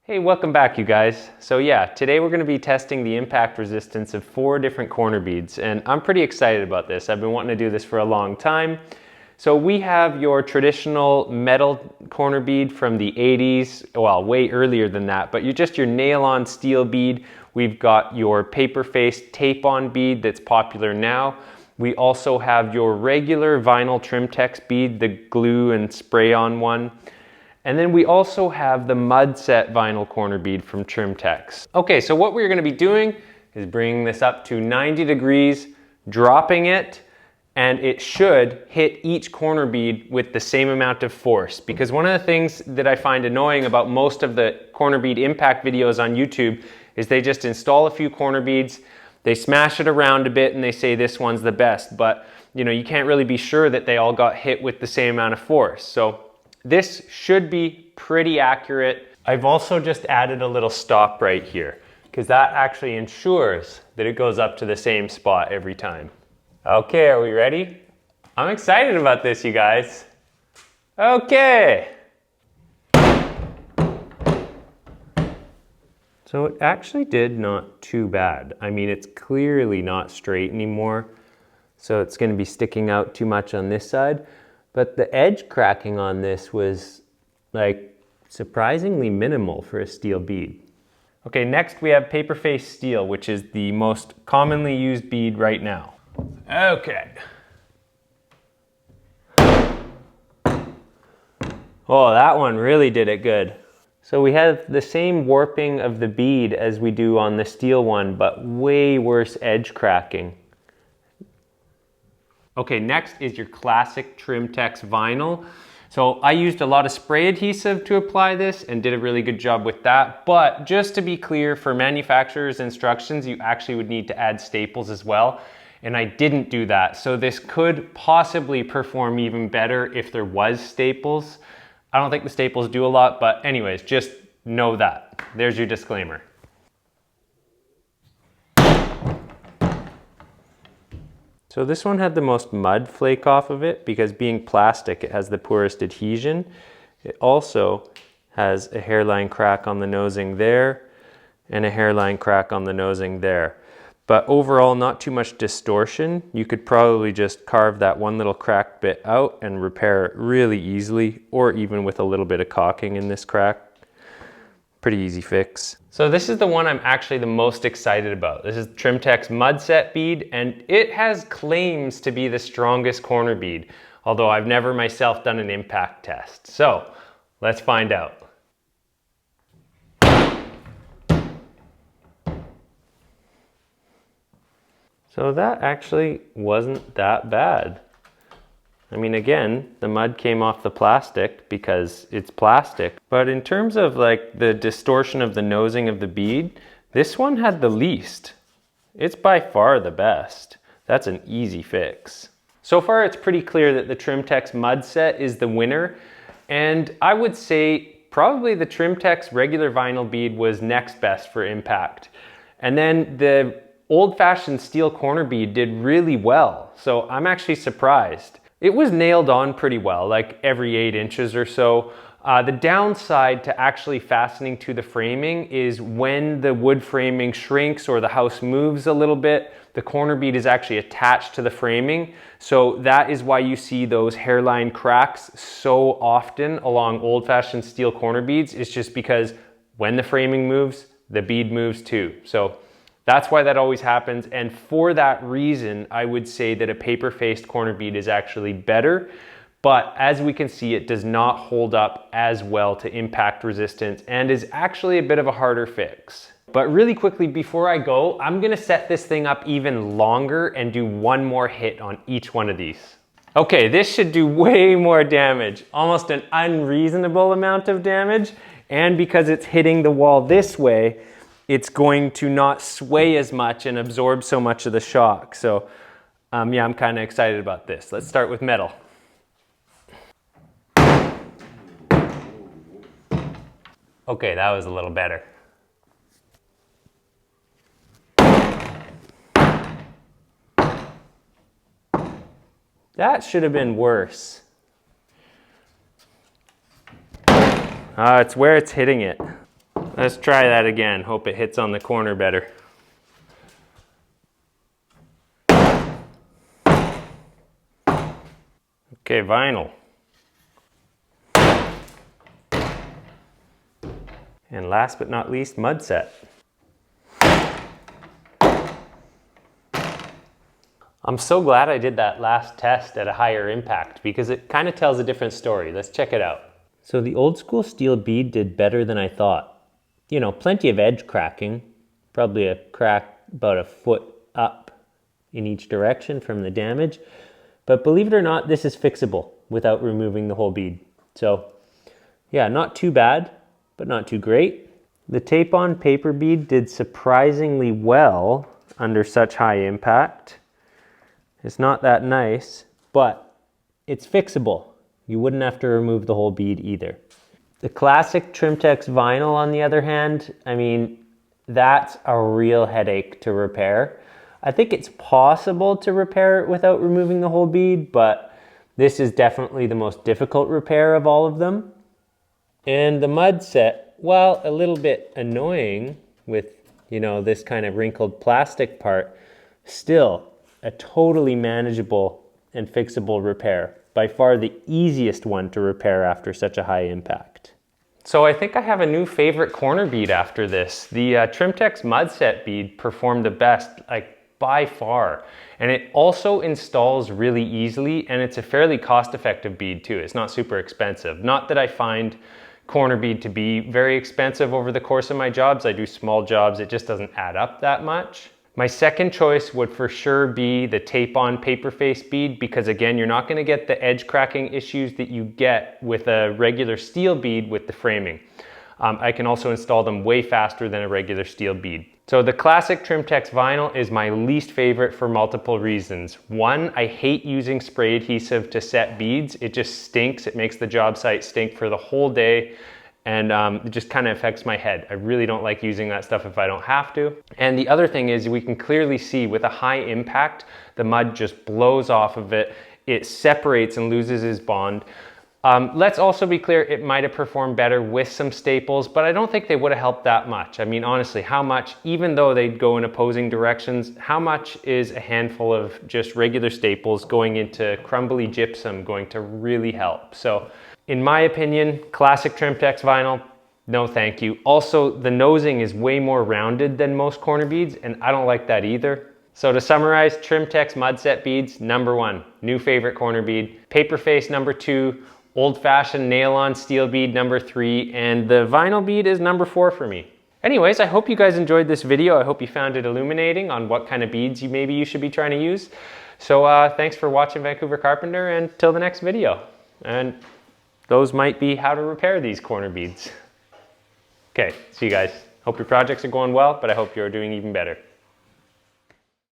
Hey, welcome back you guys. So yeah, today we're going to be testing the impact resistance of 4 different corner beads, and I'm pretty excited about this. I've been wanting to do this for a long time. So we have your traditional metal corner bead from the 80s, well, way earlier than that, but just your nail-on steel bead. We've got your paper-faced tape-on bead that's popular now. We also have your regular vinyl Trimtex bead, the glue and spray-on one. And then we also have the mud set vinyl corner bead from Trimtex. Okay, so what we're going to be doing is bringing this up to 90 degrees, dropping it, and it should hit each corner bead with the same amount of force. Because one of the things that I find annoying about most of the corner bead impact videos on YouTube is they just install a few corner beads, they smash it around a bit, and they say this one's the best. But you can't really be sure that they all got hit with the same amount of force. So this should be pretty accurate. I've also just added a little stop right here because that actually ensures that it goes up to the same spot every time. Okay, are we ready? I'm excited about this, you guys. Okay. So it actually did not too bad. I mean, it's clearly not straight anymore, so it's going to be sticking out too much on this side. But the edge cracking on this was like surprisingly minimal for a steel bead. Okay, next we have paper-faced steel, which is the most commonly used bead right now. Okay. Oh, that one really did it good. So we have the same warping of the bead as we do on the steel one, but way worse edge cracking. Okay, next is your classic Trimtex vinyl. So I used a lot of spray adhesive to apply this and did a really good job with that. But just to be clear, for manufacturer's instructions, you actually would need to add staples as well. And I didn't do that. So this could possibly perform even better if there was staples. I don't think the staples do a lot, but anyways, just know that. There's your disclaimer. So this one had the most mud flake off of it because being plastic, it has the poorest adhesion. It also has a hairline crack on the nosing there and a hairline crack on the nosing there. But overall, not too much distortion. You could probably just carve that one little cracked bit out and repair it really easily, or even with a little bit of caulking in this crack. Pretty easy fix. So this is the one I'm actually the most excited about. This is Trimtex Mud Set bead, and it has claims to be the strongest corner bead, although I've never myself done an impact test. So let's find out. So that actually wasn't that bad. I mean, again, the mud came off the plastic because it's plastic. But in terms of like the distortion of the nosing of the bead, this one had the least. It's by far the best. That's an easy fix. So far, it's pretty clear that the Trimtex Mud Set is the winner. And I would say probably the Trimtex regular vinyl bead was next best for impact. And then the old-fashioned steel corner bead did really well. So I'm actually surprised. It was nailed on pretty well, like every 8 inches or so. The downside to actually fastening to the framing is when the wood framing shrinks or the house moves a little bit, the corner bead is actually attached to the framing. So that is why you see those hairline cracks so often along old-fashioned steel corner beads. It's just because when the framing moves, the bead moves too. So that's why that always happens, and for that reason, I would say that a paper-faced corner bead is actually better, but as we can see, it does not hold up as well to impact resistance and is actually a bit of a harder fix. But really quickly, before I go, I'm gonna set this thing up even longer and do one more hit on each one of these. Okay, this should do way more damage, almost an unreasonable amount of damage, and because it's hitting the wall this way, it's going to not sway as much and absorb so much of the shock. So yeah, I'm kind of excited about this. Let's start with metal. Okay, that was a little better. That should have been worse. It's where it's hitting it. Let's try that again. Hope it hits on the corner better. Okay, vinyl. And last but not least, mud set. I'm so glad I did that last test at a higher impact because it kind of tells a different story. Let's check it out. So the old school steel bead did better than I thought. You know, plenty of edge cracking, probably a crack about a foot up in each direction from the damage. But believe it or not, this is fixable without removing the whole bead. So yeah, not too bad, but not too great. The tape-on paper bead did surprisingly well under such high impact. It's not that nice, but it's fixable. You wouldn't have to remove the whole bead either. The classic Trimtex vinyl, on the other hand, I mean, that's a real headache to repair. I think it's possible to repair it without removing the whole bead, but this is definitely the most difficult repair of all of them. And the mud set, while a little bit annoying with, you know, this kind of wrinkled plastic part, still a totally manageable and fixable repair. By far the easiest one to repair after such a high impact. So I think I have a new favorite corner bead after this. The Trimtex mud set bead performed the best, like by far. And it also installs really easily, and it's a fairly cost-effective bead too. It's not super expensive. Not that I find corner bead to be very expensive over the course of my jobs. I do small jobs, it just doesn't add up that much. My second choice would for sure be the tape-on paper face bead because again, you're not gonna get the edge cracking issues that you get with a regular steel bead with the framing. I can also install them way faster than a regular steel bead. So the classic Trimtex vinyl is my least favorite for multiple reasons. One, I hate using spray adhesive to set beads. It just stinks. It makes the job site stink for the whole day. And it just kind of affects my head. I really don't like using that stuff if I don't have to. And the other thing is we can clearly see with a high impact, the mud just blows off of it. It separates and loses its bond. Let's also be clear, it might have performed better with some staples, but I don't think they would have helped that much. I mean, honestly, how much, even though they'd go in opposing directions, how much is a handful of just regular staples going into crumbly gypsum going to really help? So, in my opinion, classic Trimtex vinyl, no thank you. Also, the nosing is way more rounded than most corner beads, and I don't like that either. So to summarize, Trimtex mud set beads, number one, new favorite corner bead. Paper face, number two. Old-fashioned nail-on steel bead, number three. And the vinyl bead is number four for me. Anyways, I hope you guys enjoyed this video. I hope you found it illuminating on what kind of beads maybe you should be trying to use. So thanks for watching Vancouver Carpenter, and till the next video. And those might be how to repair these corner beads. Okay, see you guys. Hope your projects are going well, but I hope you're doing even better.